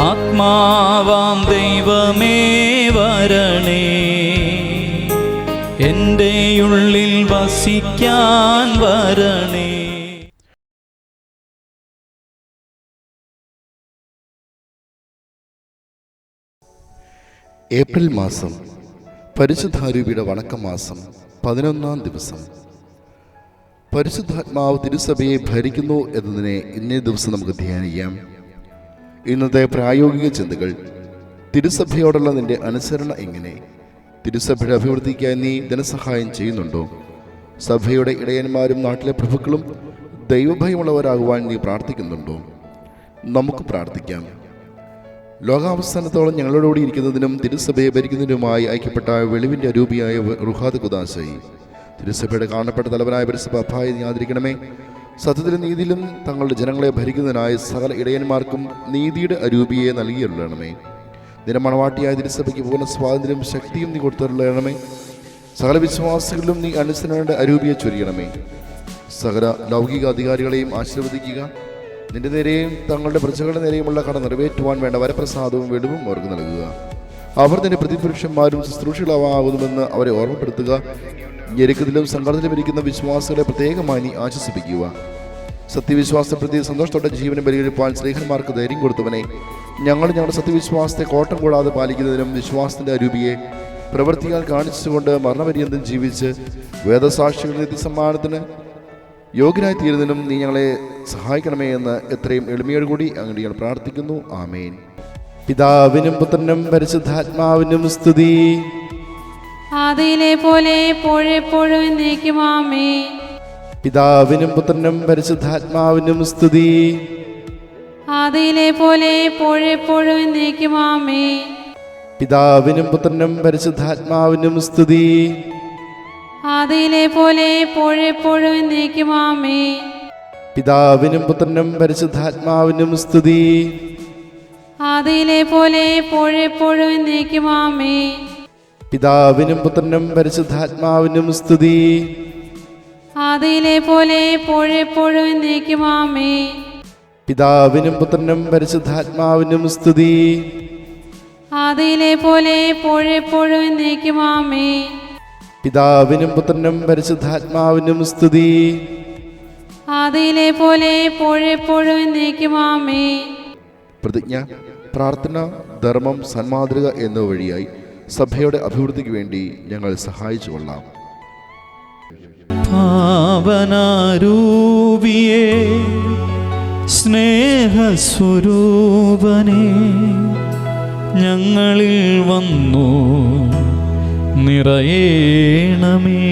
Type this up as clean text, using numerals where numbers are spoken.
ആത്മാവാം ദൈവമേ വരണേ, എൻ്റെ ഉള്ളിൽ വസിക്കാൻ വരണേ. ഏപ്രിൽ മാസം പരിശുദ്ധാരൂപിയുടെ വണക്കമാസം 11-ാം ദിവസം. പരിശുദ്ധാത്മാവ് തിരുസഭയെ ഭരിക്കുന്നു എന്നതിനെ ഇന്നേ ദിവസം നമുക്ക് ധ്യാനിക്കാം. ഇന്നത്തെ പ്രായോഗിക ചിന്തകൾ: തിരുസഭയോടുള്ള നിന്റെ അനുസരണ എങ്ങനെ? തിരുസഭയുടെ അഭിവൃദ്ധിക്കായി നീ ധനസഹായം ചെയ്യുന്നുണ്ടോ? സഭയുടെ ഇടയന്മാരും നാട്ടിലെ പ്രഭുക്കളും ദൈവഭയമുള്ളവരാകുവാൻ നീ പ്രാർത്ഥിക്കുന്നുണ്ടോ? നമുക്ക് പ്രാർത്ഥിക്കാം. ലോകാവസാനത്തോളം ഞങ്ങളോടുകൂടി ഇരിക്കുന്നതിനും തിരുസഭയെ ഭരിക്കുന്നതിനുമായി ഐക്യപ്പെട്ട വെളിവിൻ്റെ അരൂപിയായ റുഹാദ് ഖുദാശയി, തിരുസഭയുടെ കാണപ്പെട്ട തലവനായ പരിസഭ അപ്പായെ നീ ആദരിക്കണമേ. സത്യത്തിലും നീതിയിലും തങ്ങളുടെ ജനങ്ങളെ ഭരിക്കുന്നതിനായി സകല ഇടയന്മാർക്കും നീതിയുടെ അരൂപിയെ നൽകിയുള്ളണമേ. നിന്റെ മണവാട്ടിയായ തിരുസഭയ്ക്ക് പൂർണ്ണ സ്വാതന്ത്ര്യവും ശക്തിയും നീ കൊടുത്തുള്ളണമേ. സകല വിശ്വാസികളിലും നീ അനുസരണയുടെ അരൂപിയെ ചൊരിയണമേ. സകല ലൗകിക അധികാരികളെയും ആശീർവദിക്കുക. നിന്റെ നേരെയും തങ്ങളുടെ പ്രജകളുടെ നേരെയുമുള്ള കട നിറവേറ്റുവാൻ വേണ്ട വരപ്രസാദവും വെളിവും അവർക്ക് നൽകുക. അവർ നിന്റെ പ്രതിപുരുഷന്മാരും ശുശ്രൂഷകളാകുന്നുവെന്ന് അവരെ ഓർമ്മപ്പെടുത്തുക. ഞെരുക്കത്തിലും സങ്കടത്തിലും ഇരിക്കുന്ന വിശ്വാസികളെ പ്രത്യേകമായി നീ ആശ്വസിപ്പിക്കുക. സത്യവിശ്വാസം പ്രതി സന്തോഷത്തോടെ ജീവനം പരിഹരിപ്പാൻ സ്നേഹന്മാർക്ക് ധൈര്യം കൊടുത്തവനെ, ഞങ്ങൾ ഞങ്ങളുടെ സത്യവിശ്വാസത്തെ കോട്ടം കൂടാതെ പാലിക്കുന്നതിനും വിശ്വാസത്തിൻ്റെ അരൂപിയെ പ്രവൃത്തിയാൽ കാണിച്ചുകൊണ്ട് മരണപര്യന്തം ജീവിച്ച് വേദസാക്ഷികളുടെ നിത്യസമ്മാനത്തിന് യോഗ്യനായി തീരുന്നതിനും നീ ഞങ്ങളെ സഹായിക്കണമേ എന്ന് എത്രയും എളിമയോടുകൂടി അങ്ങോട്ട് ഞങ്ങൾ പ്രാർത്ഥിക്കുന്നു. ആമേൻ. പിതാവിനും പുത്രനും പരിശുദ്ധാത്മാവിനും സ്തുതി. ആദിയിലെ പോലെ എപ്പോഴെപ്പോഴും എന്നേക്കും ആമേൻ. പിതാവിനും പുത്രനും പരിശുദ്ധാത്മാവിനും സ്തുതി. ആദിയിലെ പോലെ എപ്പോഴെപ്പോഴും എന്നേക്കും ആമേൻ. പിതാവിനും പുത്രനും പരിശുദ്ധാത്മാവിനും സ്തുതി. ആദിയിലെ പോലെ എപ്പോഴെപ്പോഴും എന്നേക്കും ആമേൻ. പിതാവിനും പുത്രനും പരിശുദ്ധാത്മാവിനും സ്തുതി. ആദിയിലെ പോലെ എപ്പോഴെപ്പോഴും എന്നേക്കും ആമേൻ. പിതാവിനും പുത്രനും പരിശുദ്ധാത്മാവിനും സ്തുതി. ആദിയിലെ പോലെ എപ്പോഴെപ്പോഴും എന്നേക്കും ആമേൻ. പിതാവിനും പുത്രനും പരിശുദ്ധാത്മാവിനും സ്തുതി. ആദിയിലെ പോലെ എപ്പോഴെപ്പോഴും എന്നേക്കും ആമേൻ. പിതാവിനും പുത്രനും പരിശുദ്ധാത്മാവിനും സ്തുതി. ആദിയിലെ പോലെ എപ്പോഴെപ്പോഴും എന്നേക്കും ആമേൻ. പ്രതിജ്ഞ: പ്രാർത്ഥന, ധർമ്മം, സന്മാതൃക എന്നിവ വഴിയായി സഭയുടെ അഭിവൃദ്ധിക്ക് വേണ്ടി ഞങ്ങൾ സഹായിച്ചു കൊള്ളാം. പാവനാരൂപിയേ, സ്നേഹസ്വരൂപനേ, ഞങ്ങളിൽ വന്നു നിറയേണമേ.